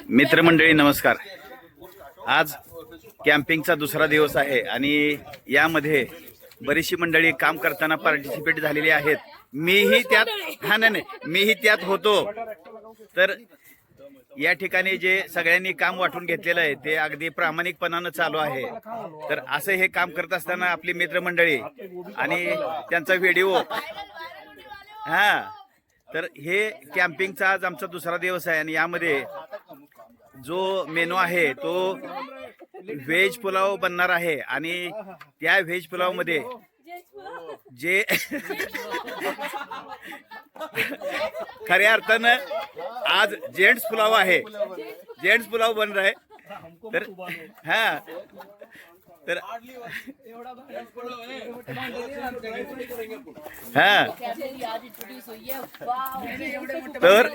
मित्रमंडळी नमस्कार. आज कॅम्पिंगचा दुसरा दिवस आहे आणि यामध्ये बरीचशी मंडळी काम करताना पार्टिसिपेट झालेली आहेत. मीही त्यात होतो. तर या ठिकाणी जे सगळ्यांनी काम वाटून घेतलेलं आहे ते अगदी प्रामाणिकपणानं चालू आहे. तर असं हे काम करत असताना आपली मित्रमंडळी आणि त्यांचा व्हिडिओ तर हे कॅम्पिंगचा आज आमचा दुसरा दिवस आहे आणि यामध्ये जो मेनू आहे तो व्हेज पुलाव बनणार आहे आणि त्या व्हेज पुलाव मध्ये जे खऱ्या अर्थानं आज जेंट्स पुलाव आहे. जेंट्स पुलाव बन रहा है. तर तर तर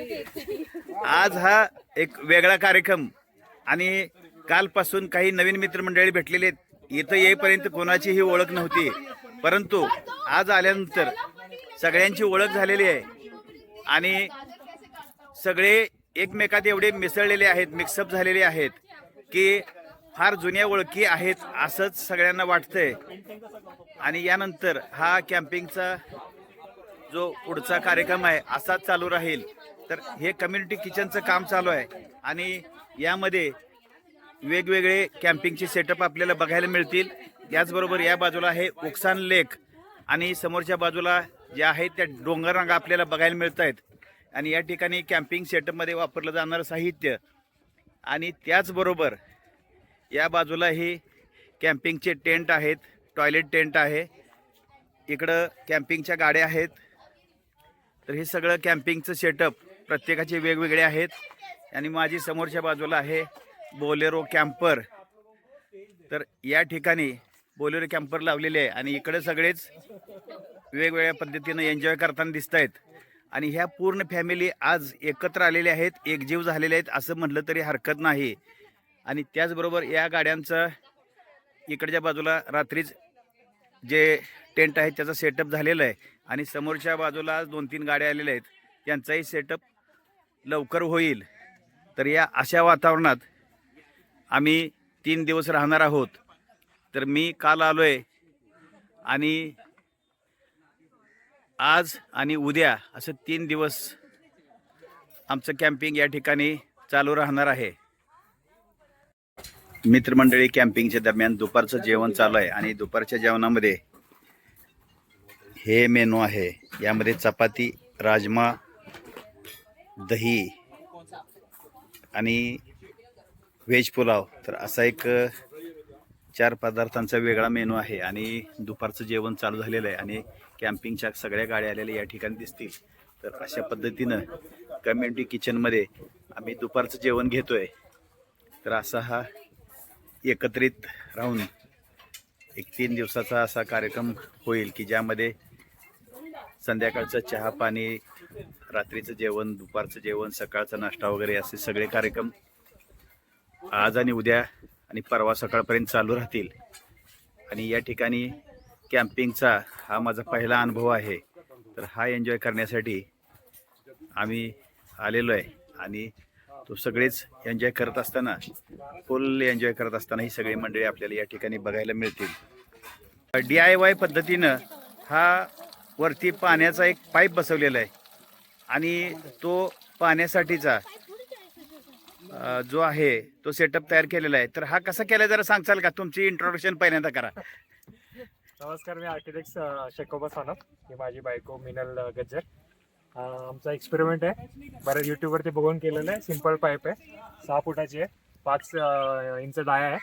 आज हा एक वेगळा कार्यक्रम आणि कालपासून काही नवीन मित्रमंडळी भेटलेले आहेत. इथं येईपर्यंत कोणाचीही ओळख नव्हती, परंतु आज आल्यानंतर सगळ्यांची ओळख झालेली आहे आणि सगळे एकमेकात एवढे मिसळलेले आहेत, मिक्सअप झालेले आहेत की फार जुन्या ओळखी आहेत असंच सगळ्यांना वाटतंय. आणि यानंतर हा कॅम्पिंगचा जो पुढचा कार्यक्रम आहे असाच चालू राहील. तर हे कम्युनिटी किचनचं काम चालू आहे आणि यामध्ये वेगवेगळे कॅम्पिंगचे सेटअप आपल्याला बघायला मिळतील. याचबरोबर या बाजूला आहे ओक्सान लेक आणि समोरच्या बाजूला ज्या आहेत त्या डोंगररांगा आपल्याला बघायला मिळत आहेत. आणि या ठिकाणी कॅम्पिंग सेटअपमध्ये वापरलं जाणारं साहित्य आणि त्याचबरोबर या बाजूला ही कॅम्पिंगचे टेंट आहेत, टॉयलेट टेंट आहे, इकडं कॅम्पिंगच्या गाड्या आहेत. तर हे सगळं कॅम्पिंगचं सेटअप प्रत्येकाचे वेगवेगळे आहेत. आणि माझी समोरच्या बाजूला आहे बोलेरो कॅम्पर. तर या ठिकाणी बोलेरो कॅम्पर लावलेले आहे आणि इकडे सगळेच वेगवेगळ्या पद्धतीनं एन्जॉय करताना दिसत आहेत. आणि ह्या पूर्ण फॅमिली आज एकत्र आलेले आहेत, एकजीव झालेले आहेत असं म्हटलं तरी हरकत नाही. आणि त्याचबरोबर या गाड्यांचं इकडच्या बाजूला रात्रीच जे टेंट आहे त्याचा सेटअप झालेला आहे आणि समोरच्या बाजूला 2-3 गाड्या आलेल्या आहेत, त्यांचाही सेटअप लवकर होईल. तर या अशा वातावरणात आम्ही 3 दिवस राहणार आहोत. तर मी काल आलो आहे आणि आज आणि उद्या असं 3 दिवस आमचं कॅम्पिंग या ठिकाणी चालू राहणार आहे. मित्रमंडळी कॅम्पिंगच्या दरम्यान दुपारचं जेवण चालू आहे आणि दुपारच्या जेवणामध्ये हे मेनू आहे. यामध्ये चपाती, राजमा, दही आणि व्हेज पुलाव. तर असा एक 4 पदार्थांचा वेगळा मेनू आहे आणि दुपारचं जेवण चालू झालेलं आहे आणि कॅम्पिंगच्या सगळ्या गाड्या आलेल्या या ठिकाणी दिसतील. तर अशा पद्धतीनं कम्युनिटी किचनमध्ये आम्ही दुपारचं जेवण घेतोय. तर असा हा एकत्रित राहून एक 3 दिवसाचा असा कार्यक्रम होईल की ज्यामध्ये संध्याकाळचं चहा पाणी, रात्रीचं जेवण, दुपारचं जेवण, सकाळचा नाश्ता वगैरे असे सगळे कार्यक्रम आज आणि उद्या आणि परवा सकाळपर्यंत चालू राहतील. आणि या ठिकाणी कॅम्पिंगचा हा माझा पहिला अनुभव आहे. तर हा एन्जॉय करण्यासाठी आम्ही आलेलो आहे आणि तो सगळेच एन्जॉय करत असताना, फुल एन्जॉय करत असताना ही सगळी मंडळी आपल्याला या ठिकाणी बघायला मिळतील. DIY पद्धतीनं हा वरती पाण्याचा एक पाईप बसवलेला आहे आणि तो पाण्यासाठीचा जो आहे तो सेटअप तयार केलेला आहे. तर हा कसा केला जरा सांगचाल का? तुमची इंट्रोडक्शन पहिल्यांदा करा. नमस्कार, मी आर्किटेक्ट शेकोबा सानप, ही माझी बायको मिनल गज्जर. आमचा एक्सपेरिमेंट आहे, बरं यूट्यूबवरती बघून केलेलं आहे. सिंपल पाईप आहे, 6 फुटाची आहे, 5 इंच डाया आहे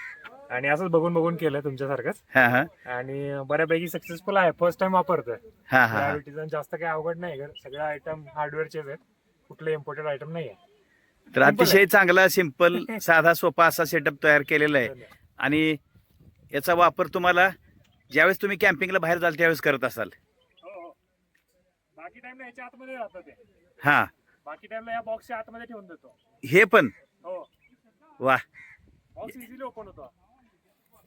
आणि असंच बघून केलं तुमच्यासारखंच. आणि बऱ्यापैकी सक्सेसफुल आहे. फर्स्ट टाइम वापरतोय. जास्त काही अवघड नाही, सगळे आयटम हार्डवेअरचेच आहेत, कुठले इम्पोर्टेड आयटम नाही आहे. तर अतिशय चांगला, सिंपल, साधा सोपा असा सेटअप तयार केलेला आहे आणि याचा वापर तुम्हाला ज्यावेळेस तुम्ही कॅम्पिंगला बाहेर जाल त्यावेळेस करत असाल. बाकी टाइमला याच्या आतमध्ये राहतं ते. हा, बाकी टाइमला या बॉक्सच्या आतमध्ये ठेवून देतो. हे पण हो, वा, बॉक्स इझिली ओपन होतो.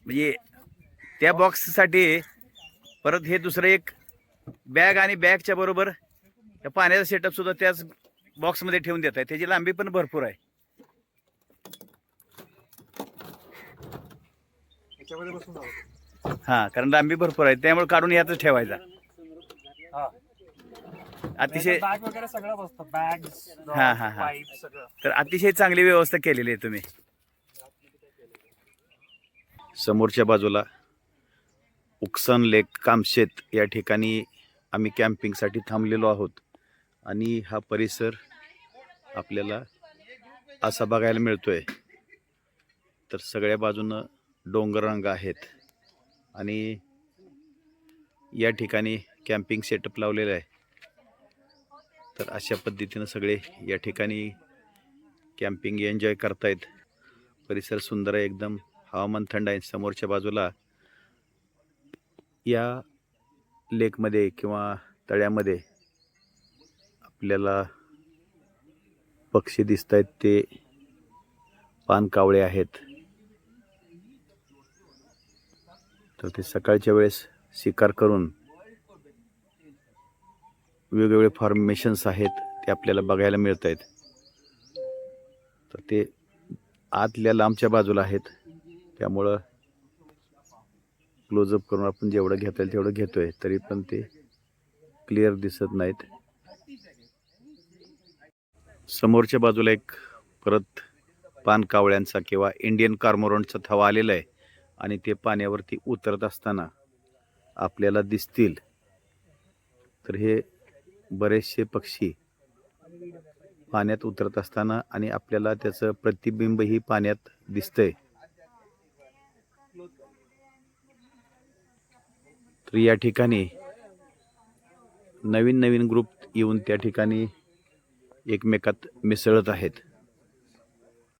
म्हणजे त्या बॉक्ससाठी परत हे दुसरं एक बॅग आणि बॅगच्या बरोबर त्या पाण्याचा सेटअप सुद्धा त्याच बॉक्समध्ये ठेवून देत आहे. त्याची लांबी पण भरपूर आहे. याच्यामध्ये बसून जाऊ. हा, कारण लांबी भरपूर आहे त्यामुळे काढून यातच ठेवायचा. हा, अतिशय बॅग वगैरे सगळं बसतं, बॅग, हा, हा. पाईप सगळं. तर अतिशय चांगली व्यवस्था केलेली आहे तुम्ही. समोरच्या बाजूला उकसन लेक कामशेत या ठिकाणी आम्ही कॅम्पिंगसाठी थांबलेलो आहोत आणि हा परिसर आपल्याला असा बघायला मिळतोय. तर सगळ्या बाजूनं डोंगररांग आहेत आणि या ठिकाणी कॅम्पिंग सेटअप लावलेलं आहे. तर अशा पद्धतीनं सगळे या ठिकाणी कॅम्पिंग एन्जॉय करतायत. परिसर सुंदर आहे एकदम, हवामान थंड आहे. समोरच्या बाजूला या लेकमध्ये किंवा तळ्यामध्ये आपल्याला पक्षी दिसत आहेत, ते पानकावळे आहेत. तर ते सकाळच्या वेळेस शिकार करून वेगवेगळे फॉर्मेशन्स आहेत ते आपल्याला बघायला मिळत आहेत. तर ते आतल्या लांबच्या बाजूला आहेत, त्यामुळं क्लोजअप करून आपण जेवढं घेता येईल तेवढं घेतोय, तरी पण ते क्लिअर दिसत नाहीत. समोरच्या बाजूला एक परत पानकावळ्यांचा किंवा इंडियन कॉर्मोरंटचा थवा आलेला आहे आणि ते पाण्यावरती उतरत असताना आपल्याला दिसतील. तर हे बरेचसे पक्षी पाण्यात उतरत असताना आणि आपल्याला त्याचं प्रतिबिंबही पाण्यात दिसतंय. तर या ठिकाणी नवीन नवीन ग्रुप येऊन त्या ठिकाणी एकमेकात मिसळत आहेत.